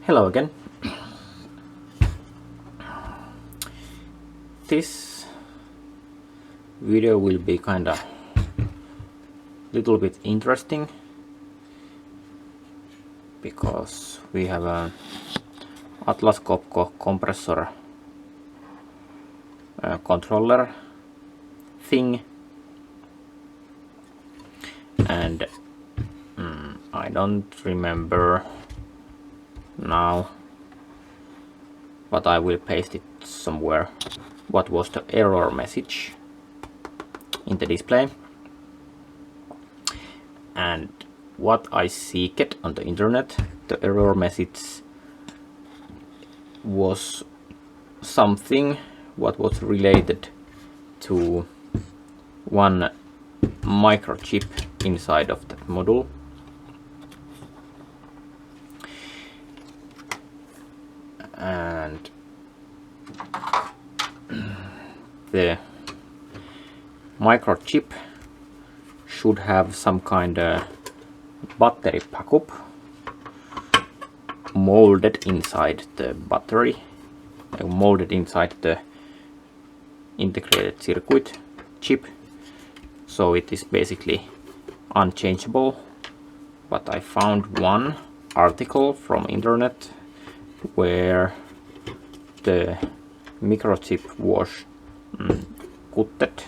Hello again. This video will be kinda little bit interesting because we have a Atlas Copco compressor controller thing, and I don't remember now, but I will paste it somewhere. What was the error message in the display, and what I seeked on the internet. The error message was something what was related to one microchip inside of that module. And the microchip should have some kind of battery backup molded inside the battery, molded inside the integrated circuit chip, so it is basically unchangeable. But I found one article from internet where the microchip was cut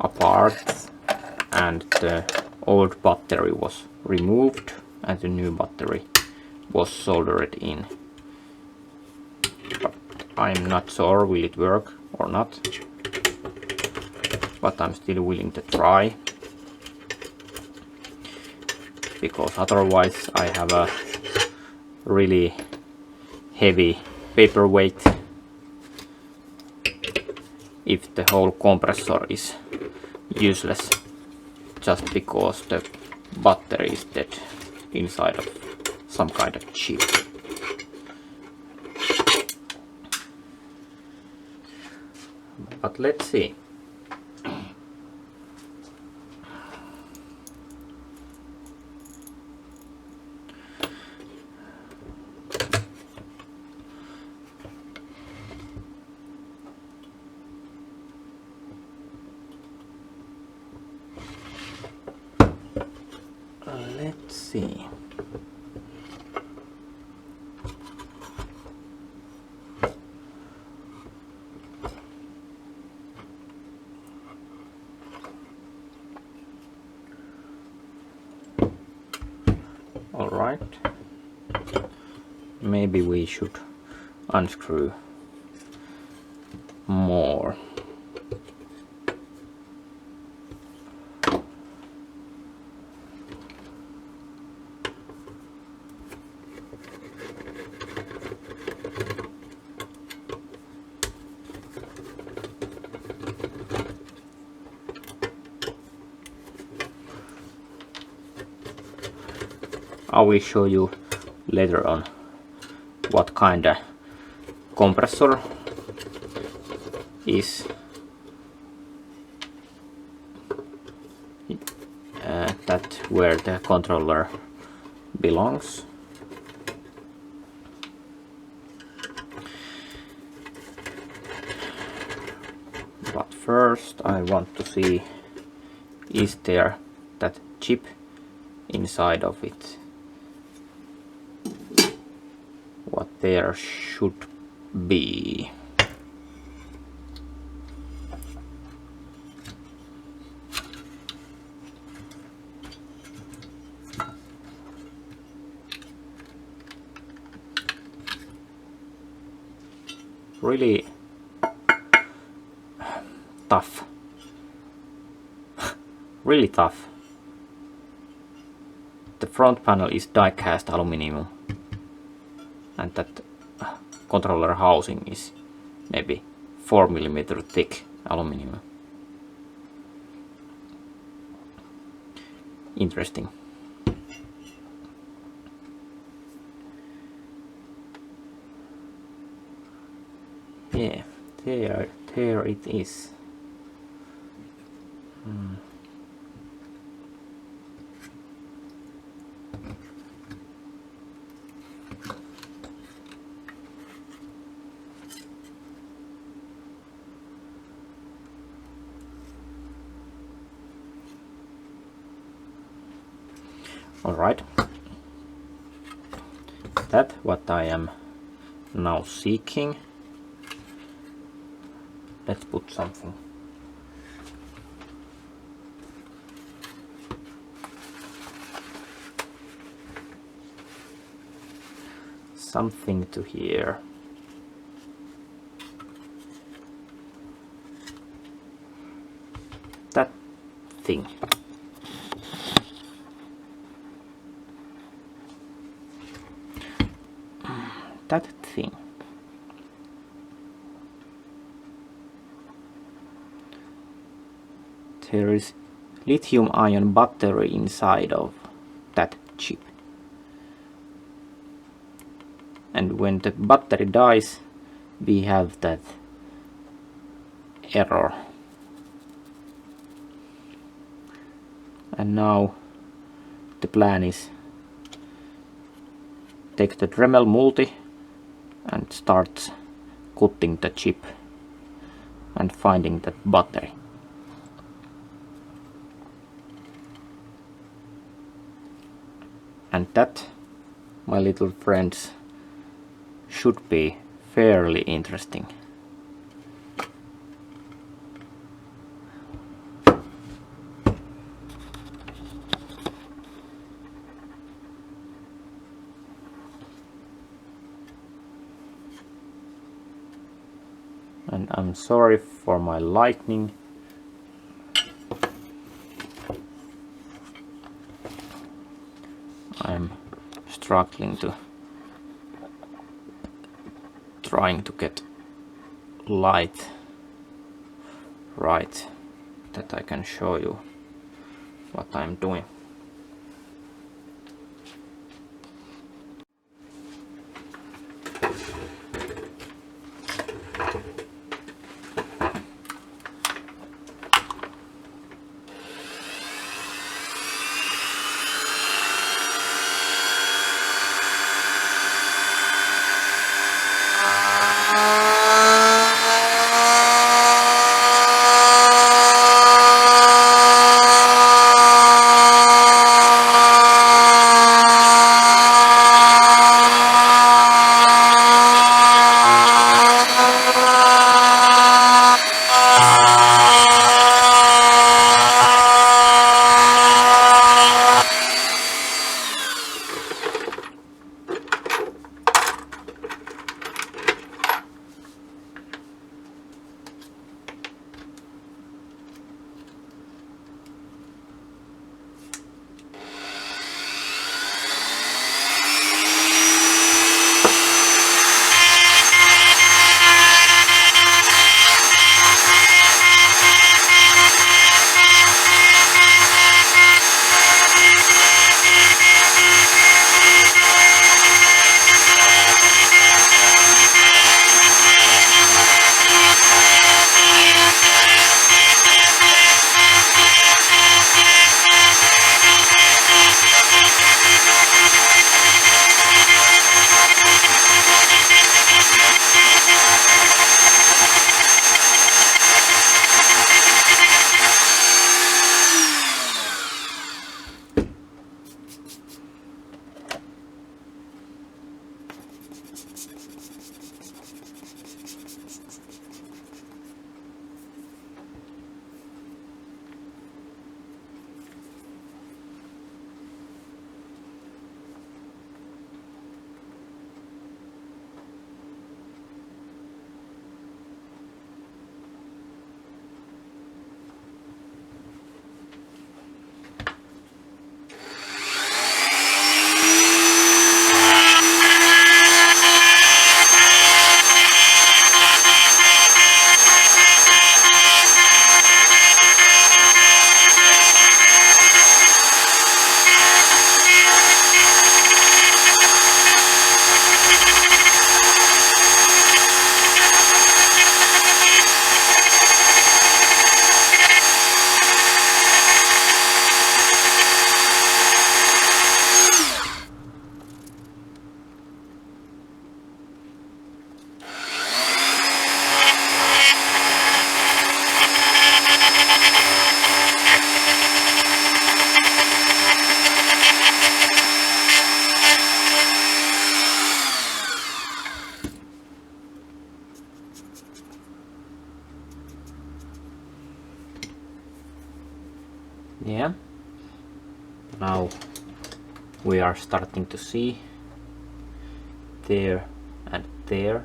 apart and the old battery was removed and the new battery was soldered in. But I'm not sure will it work or not, but I'm still willing to try, because otherwise I have a really heavy paperweight if the whole compressor is useless just because the battery is dead inside of some kind of chip. But let's see. Let's see. All right. Maybe we should unscrew more. I will show you later on what kind of compressor is that where the controller belongs. But first I want to see, is there that chip inside of it? What there should be. Really tough. Really tough. The front panel is die-cast aluminum, and that controller housing is maybe 4 mm thick aluminum. Interesting. Yeah, there it is. Alright. That what I am now seeking. Let's put something. Something to here. That thing. That thing. There is lithium-ion battery inside of that chip. And when the battery dies, we have that error. And now the plan is take the Dremel multi and start cutting the chip and finding that battery. And that, my little friends, should be fairly interesting. And I'm sorry for my lightning. I'm struggling to trying to get light right that I can show you what I'm doing. we are starting to see there and there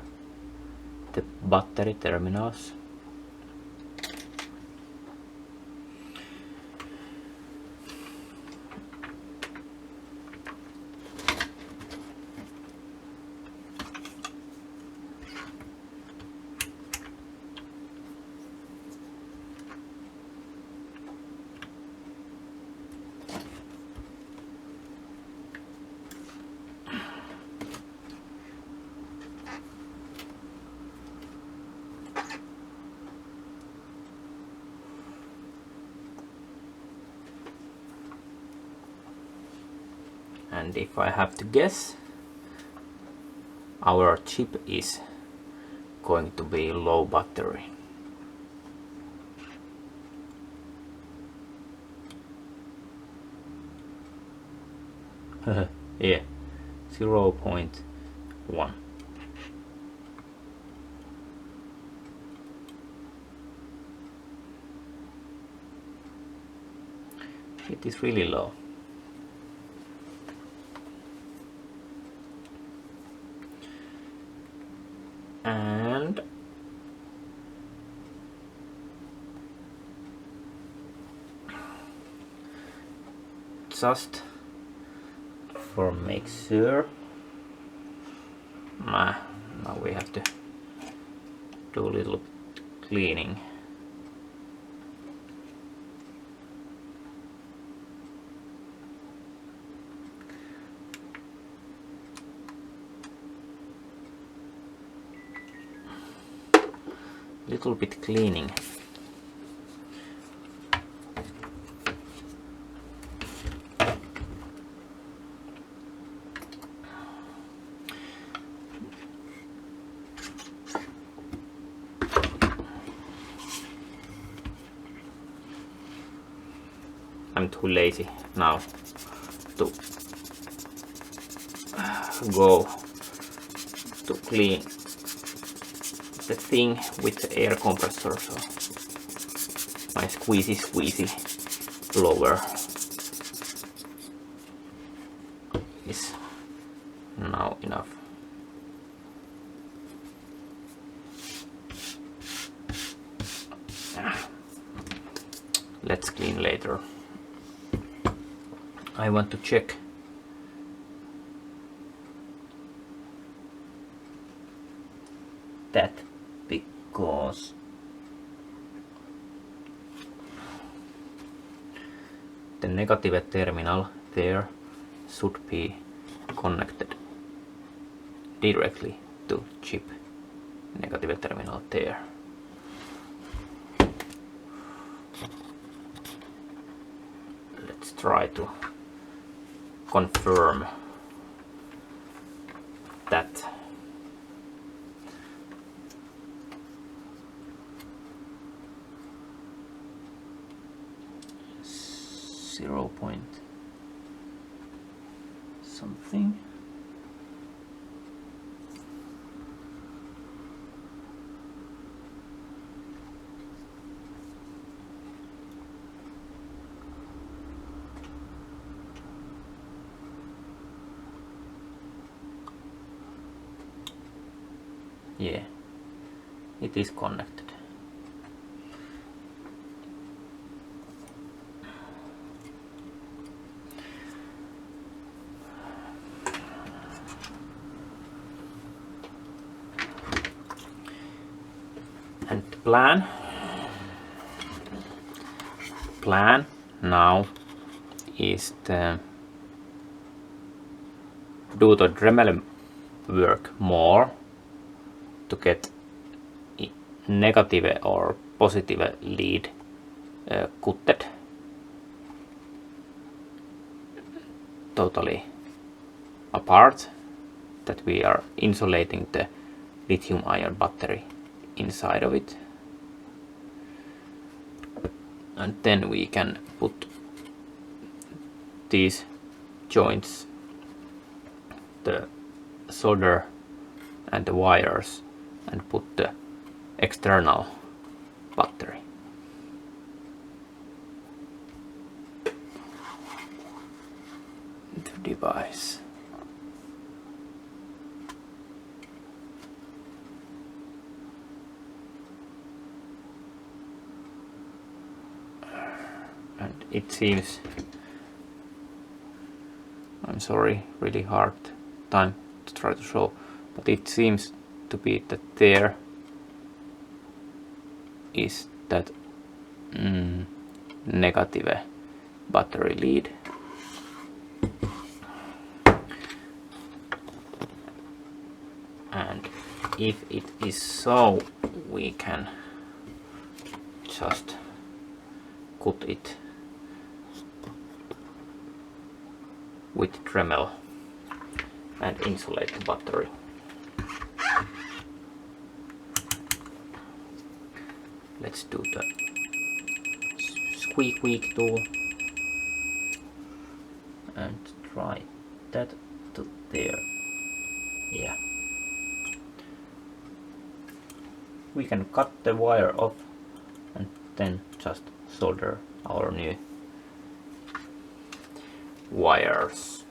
the battery terminals. And if I have to guess, our chip is going to be low battery. Yeah, 0.1. It is really low. And just for make sure, now we have to do a little cleaning. Little bit cleaning. I'm too lazy now to go to clean the thing with the air compressor, so my squeezy blower is now enough. Let's clean later. I want to check that because the negative terminal there should be connected directly to chip negative terminal there. Let's try to confirm that. .0 something. Yeah, it is connected. And the plan now is to do the Dremel work more to get negative or positive lead cutted totally apart, that we are insulating the lithium ion battery inside of it, and then we can put these joints, the solder and the wires, and put the external battery. device. And it seems, I'm sorry, really hard time to try to show, but it seems to be that there is that negative battery lead. And if it is so, we can just cut it with Dremel and insulate the battery. Let's do the squeak tool and try that to there. Yeah. We can cut the wire off and then just solder our new wires.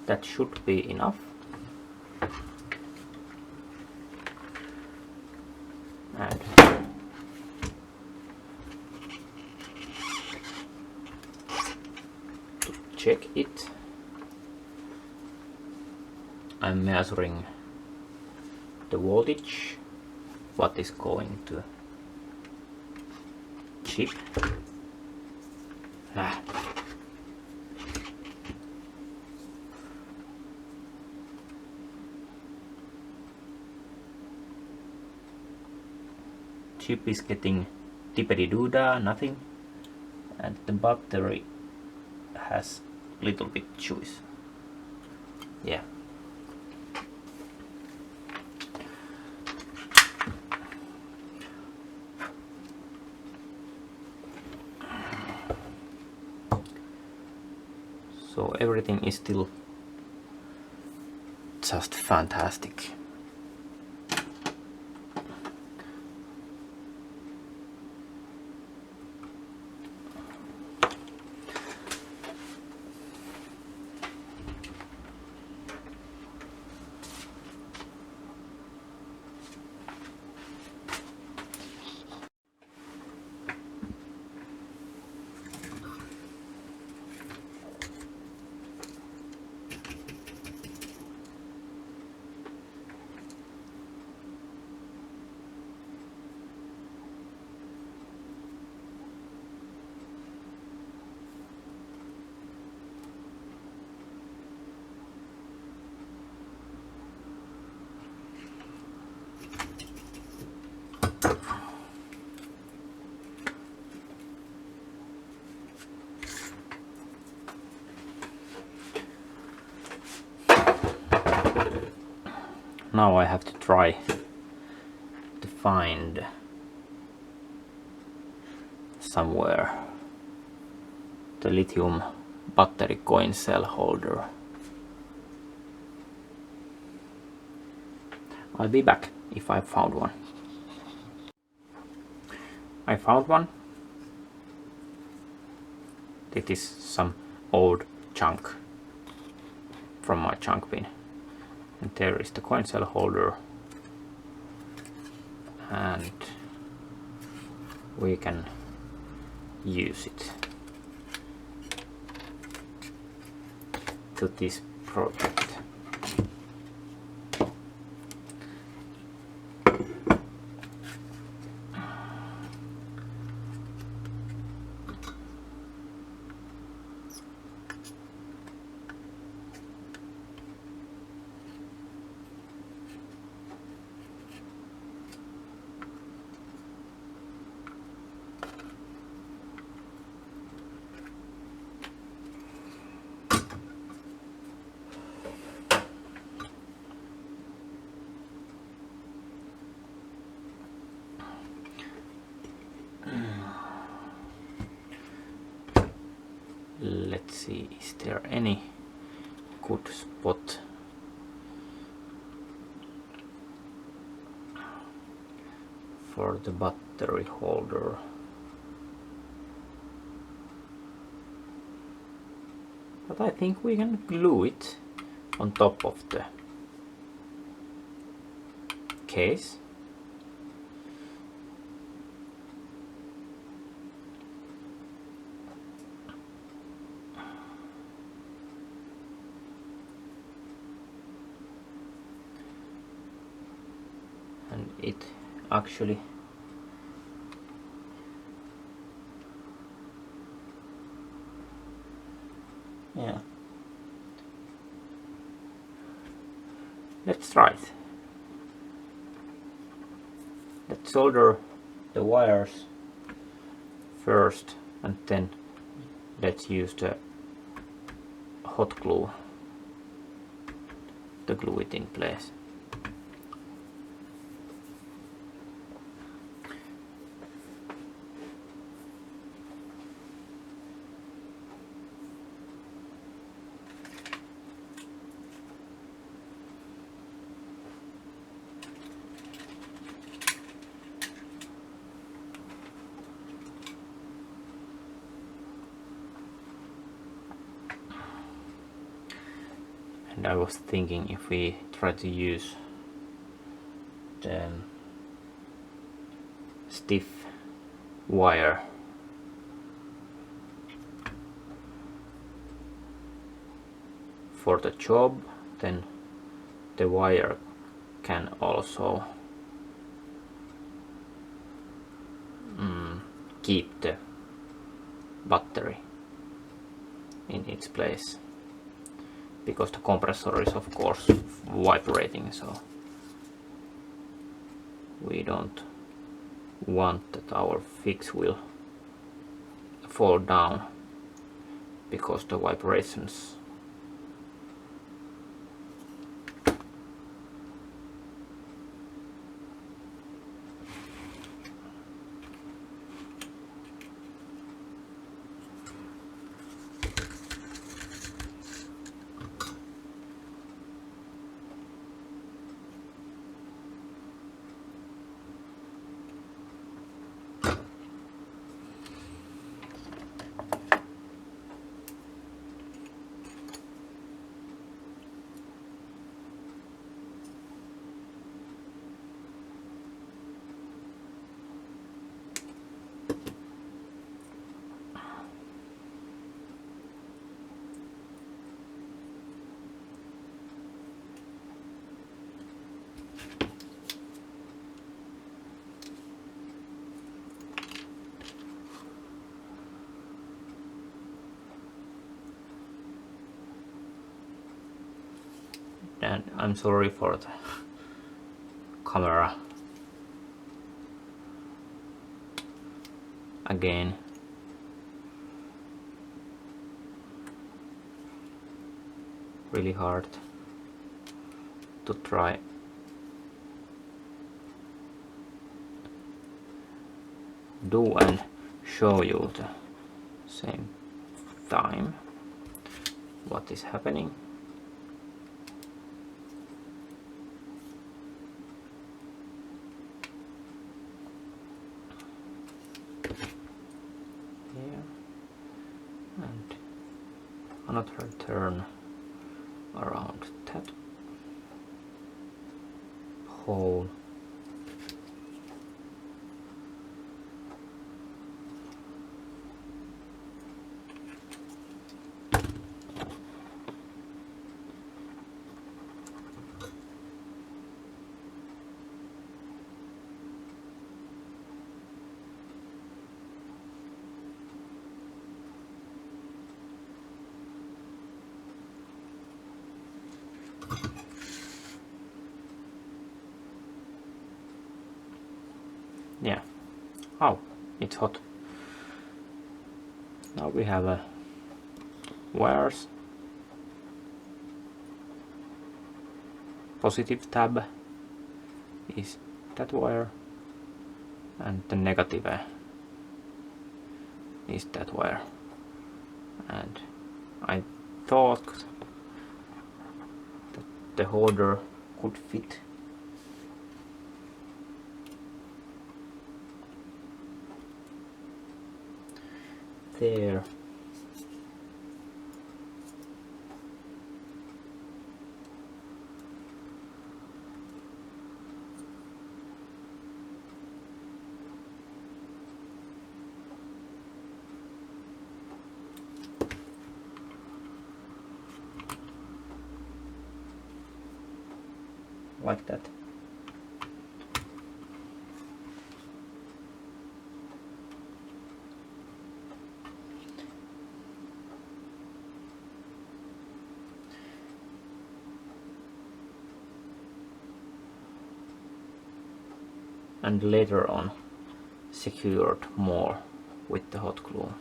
That should be enough. And to check it, I'm measuring the voltage, what is going to chip. Chip is getting dippity-doo-dah, nothing, and the battery has little bit juice. Yeah. So everything is still just fantastic. Now I have to try to find somewhere the lithium battery coin cell holder. I'll be back if I found one. I found one. It is some old junk from my junk bin. And there is the coin cell holder, and we can use it to this project. Let's see, is there any good spot for the battery holder? But I think we can glue it on top of the case. And it actually let's try it. Let's solder the wires first and then let's use the hot glue to glue it in place. And I was thinking if we try to use the stiff wire for the job, then the wire can also keep the battery in its place, because the compressor is of course vibrating, so we don't want that our fix will fall down because the vibrations. And I'm sorry for the camera again. Really hard to try do and show you the same time what is happening. And another turn around that hole. Yeah. Oh, it's hot. Now we have a wires. Positive tab is that wire, and the negative is that wire. and I thought that the holder could fit there. Like that. And later on secured more with the hot glue.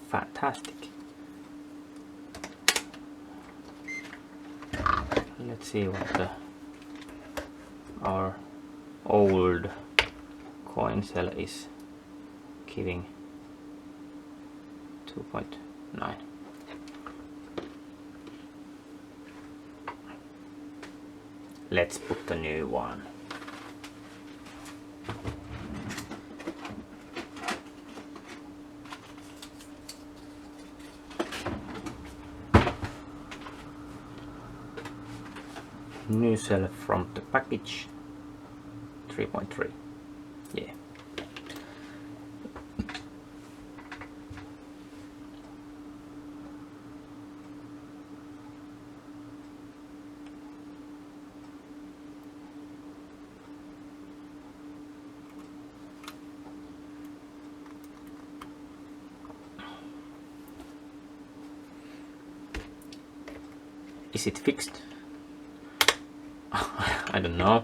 Fantastic. Let's see what our old coin cell is giving. 2.9. Let's put the new one. New cell from the package. 3.3. Yeah. Is it fixed? I don't know.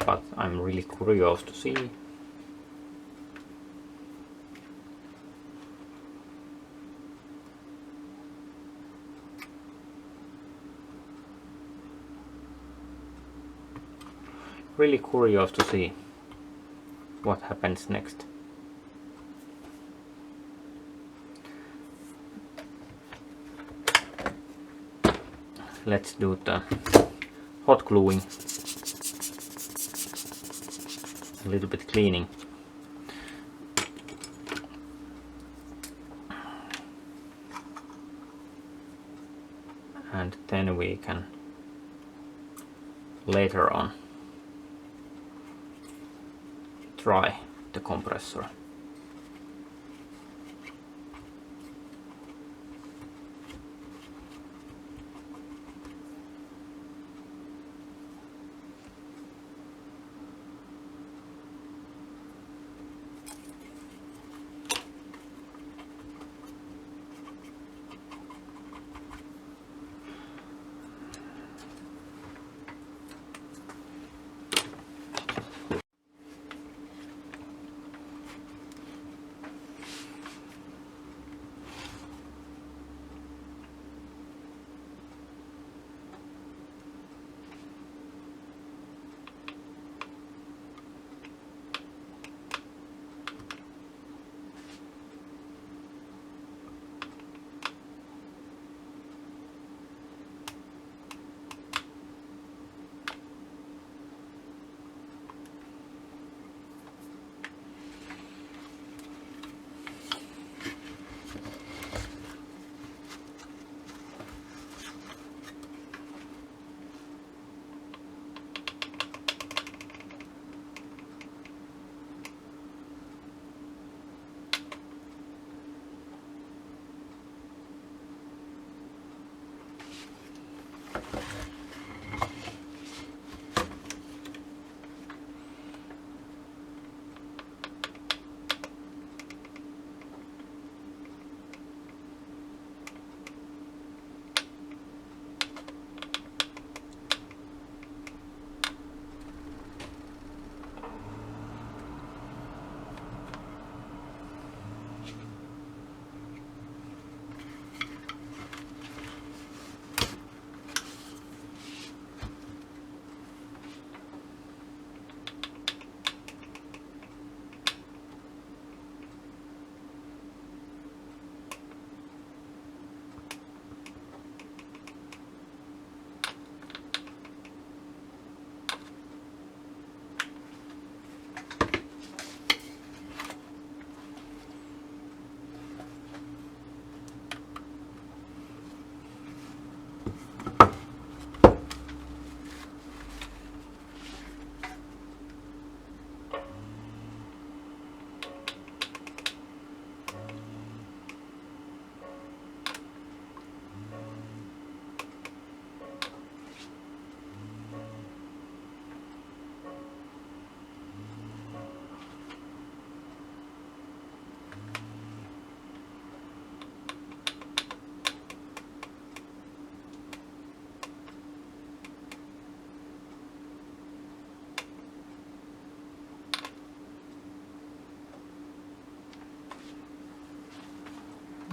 But I'm really curious to see. Really curious to see what happens next. let's do the hot gluing, a little bit cleaning. And then we can later on try the compressor.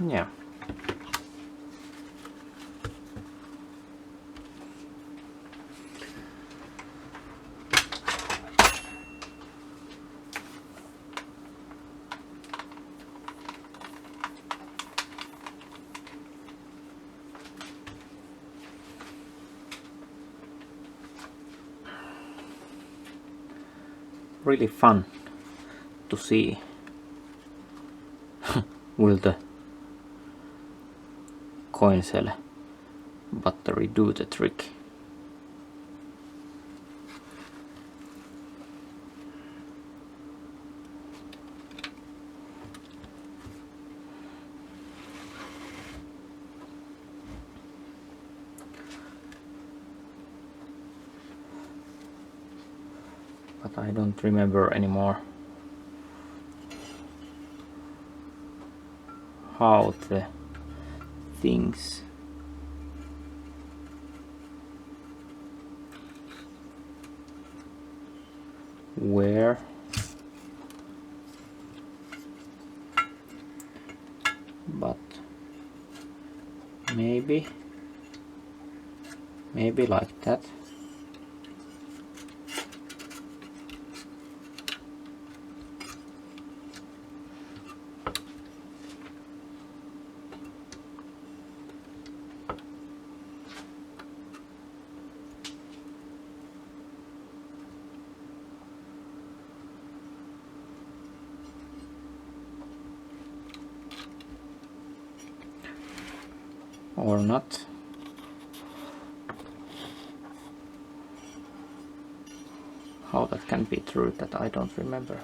Yeah. Really fun to see. Will the coin cell battery do the trick? But I don't remember anymore how the things were. But maybe like that. or not. How that can be true, that I don't remember.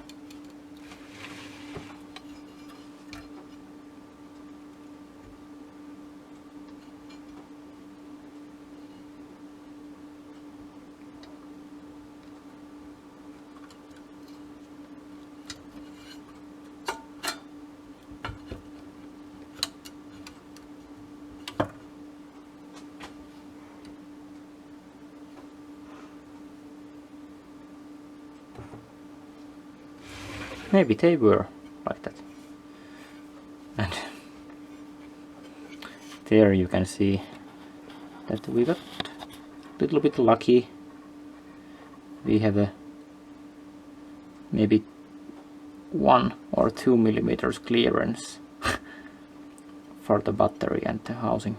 Maybe they were like that. And there you can see that we got a little bit lucky. We have a maybe 1 or 2 millimeters clearance for the battery and the housing.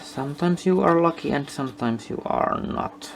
Sometimes you are lucky and sometimes you are not.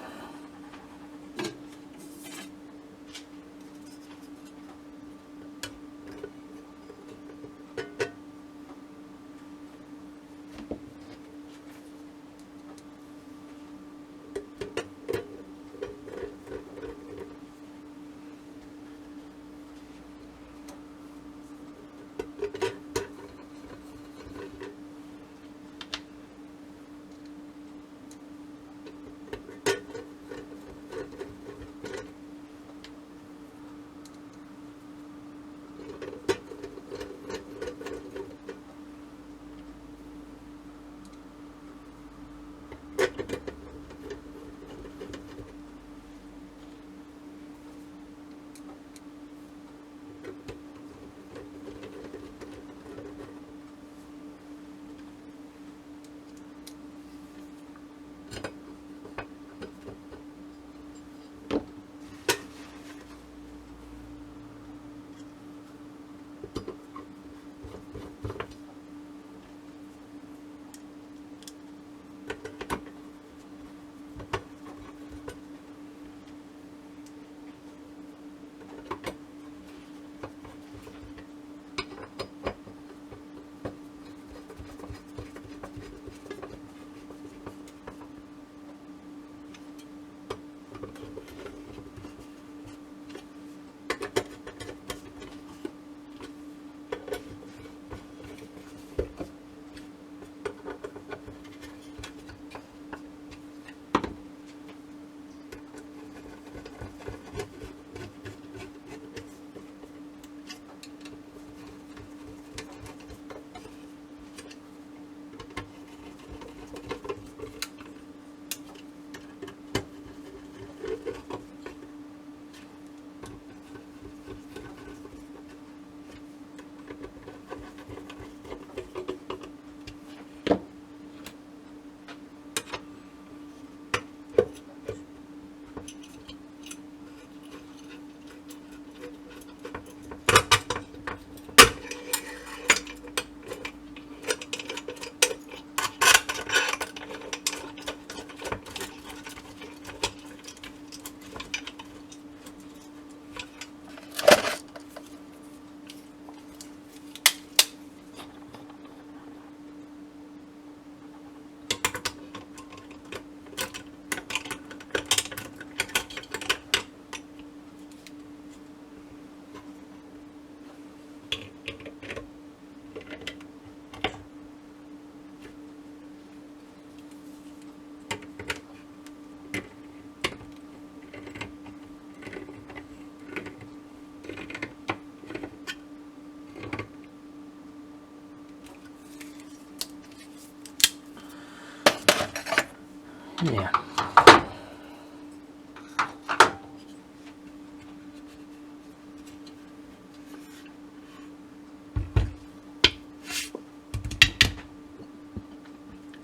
Yeah.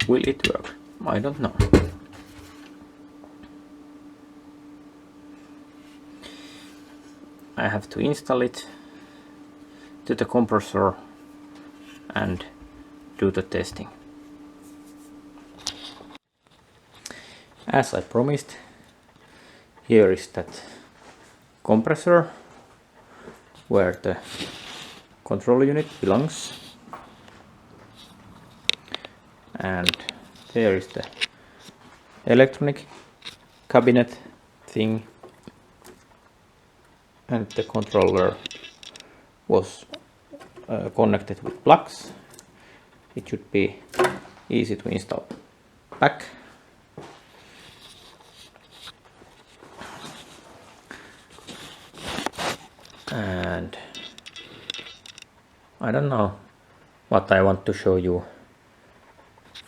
Will it work? I don't know. I have to install it to the compressor and do the testing. As I promised, here is that compressor where the control unit belongs. And there is the electronic cabinet thing, and the controller was connected with plugs. It should be easy to install back. And I don't know what I want to show you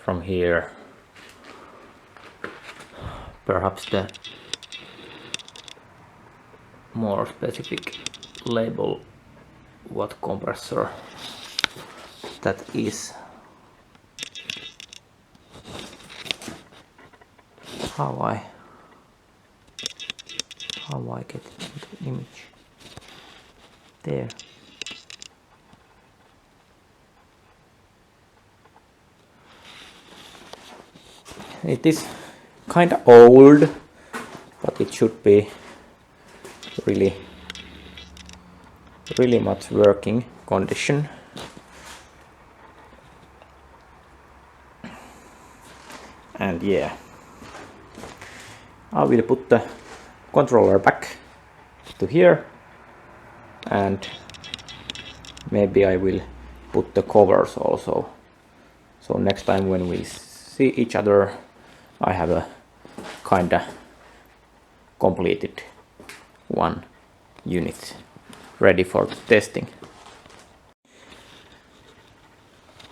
from here. Perhaps the more specific label, what compressor that is. How I get it into the image. There. It is kind of old, but it should be really much working condition. And yeah, I will put the controller back to here, and maybe I will put the covers also, so next time when we see each other I have a kinda completed one unit ready for testing.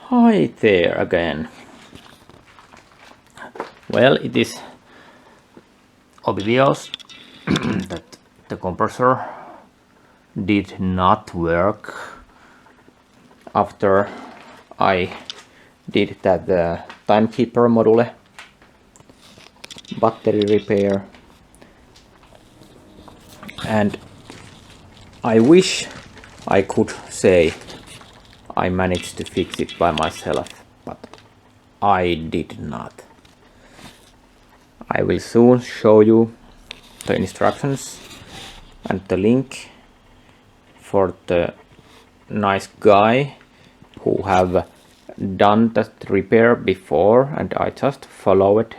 Hi there again. Well, it is obvious that the compressor did not work after I did that timekeeper module battery repair, and I wish I could say I managed to fix it by myself, but I did not. I will soon show you the instructions and the link for the nice guy who have done that repair before, and I just followed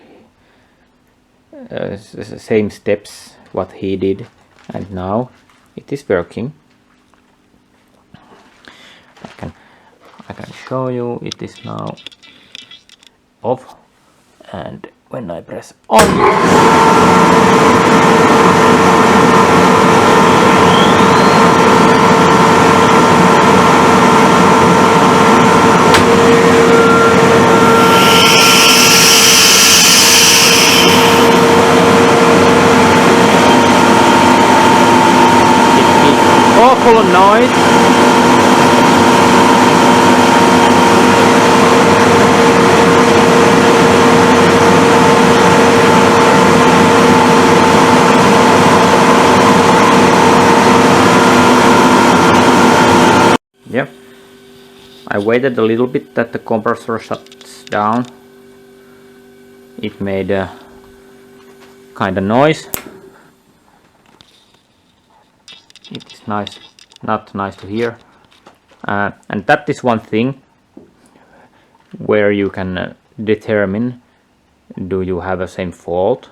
the same steps what he did, and now it is working. I can show you. It is now off, and when I press on, awful noise. Yep, I waited a little bit that the compressor shuts down. It made a kind of noise. It is nice, not nice to hear, and that is one thing where you can determine do you have the same fault.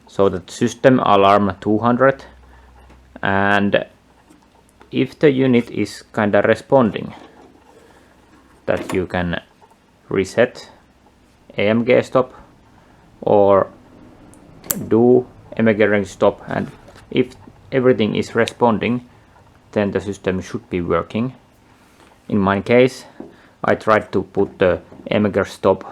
So that system alarm 200, and if the unit is kind of responding, that you can reset AMG stop or do AMG range stop, and if everything is responding, then the system should be working. In my case, I tried to put the AMG stop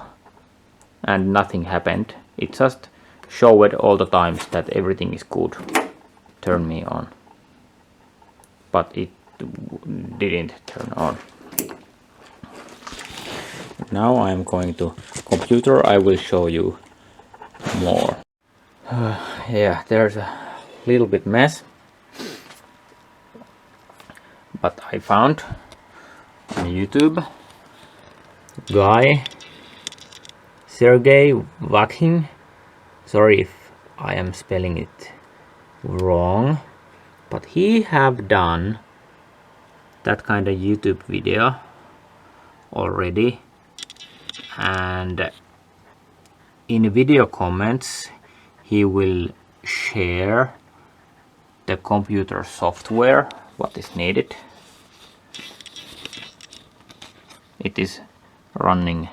and nothing happened. It just showed all the times that everything is good, turn me on, but it didn't turn on. Now I'm going to computer. I will show you more. Yeah, there's a little bit mess, but I found on YouTube guy Sergey Vakhin. Sorry if I am spelling it wrong, but he have done that kind of YouTube video already, and in video comments he will share the computer software what is needed. It is running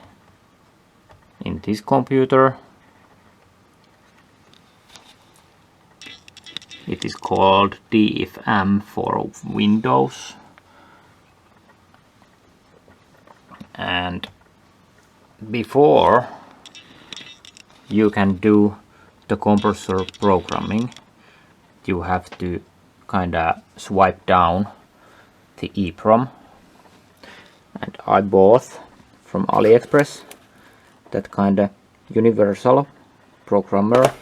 in this computer. It is called DFM for Windows, and before you can do the compressor programming, you have to kinda swipe down the EEPROM, and I bought from AliExpress that kinda universal programmer.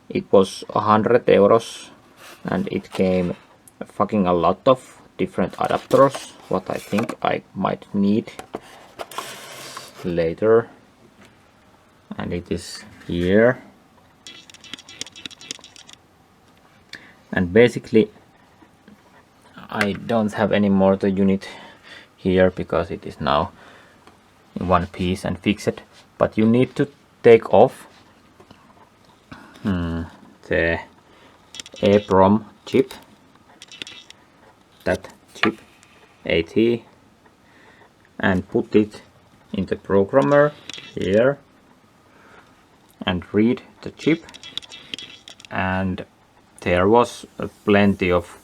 It was 100 euros, and it came fucking a lot of different adapters, what I think I might need later, and it is here. And basically I don't have any more the unit here because it is now in one piece and fixed, but you need to take off the EEPROM chip, that chip AT, and put it in the programmer here and read the chip, and there was plenty of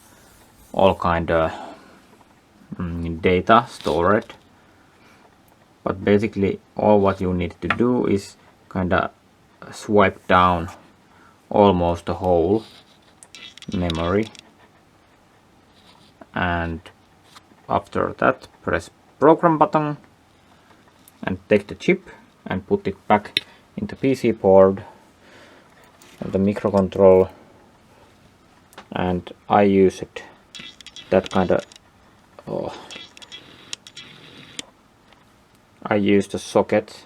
all kind of data stored, but basically all what you need to do is kind of swipe down almost the whole memory, and after that press program button and take the chip and put it back in the PC board and the microcontroller. And I use it that kind of I use the socket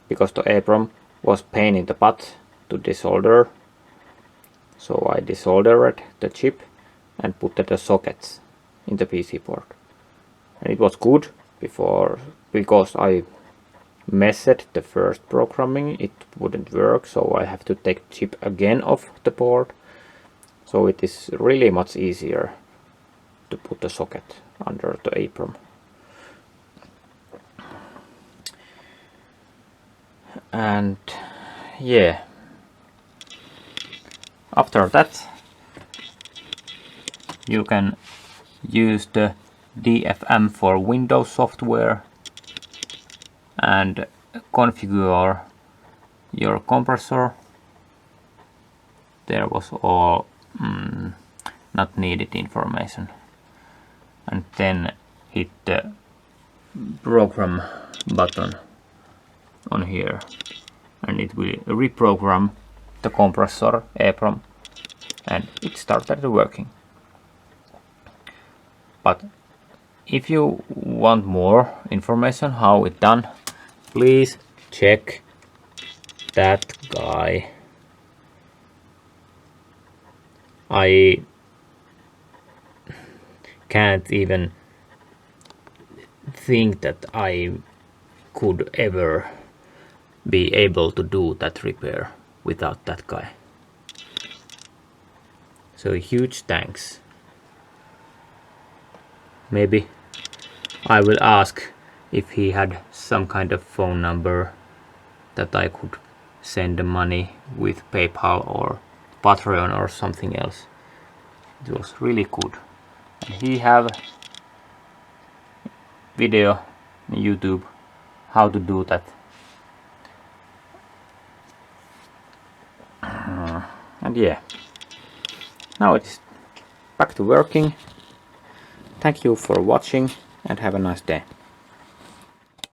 because the EEPROM was pain in the butt to desolder, so I desoldered the chip and put the sockets in the PC board, and it was good because I messed the first programming, it wouldn't work, so I have to take chip again off the board. So it is really much easier to put the socket under the EEPROM. And yeah, after that you can use the DFM for Windows software and configure your compressor. There was all not needed information, and then hit the program button on here, and it will reprogram the compressor EEPROM, and it started working. But if you want more information how it done, please check that guy. I can't even think that I could ever be able to do that repair without that guy. So huge thanks. Maybe I will ask if he had some kind of phone number that I could send the money with PayPal or Patreon or something else. It was really good. And he have video on YouTube how to do that. And yeah, now it's back to working. Thank you for watching and have a nice day.